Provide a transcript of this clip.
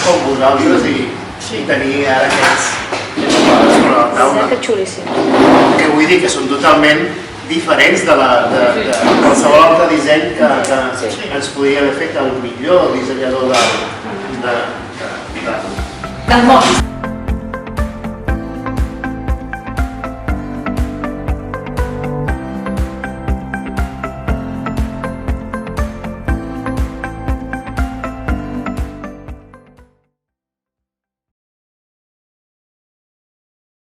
com vosaltres i tenir ara aquests quadres sobre la taula. Que xulíssim. Que vull dir que són totalment diferents de qualsevol altre disseny que ens podria haver fet el millor dissenyador del món.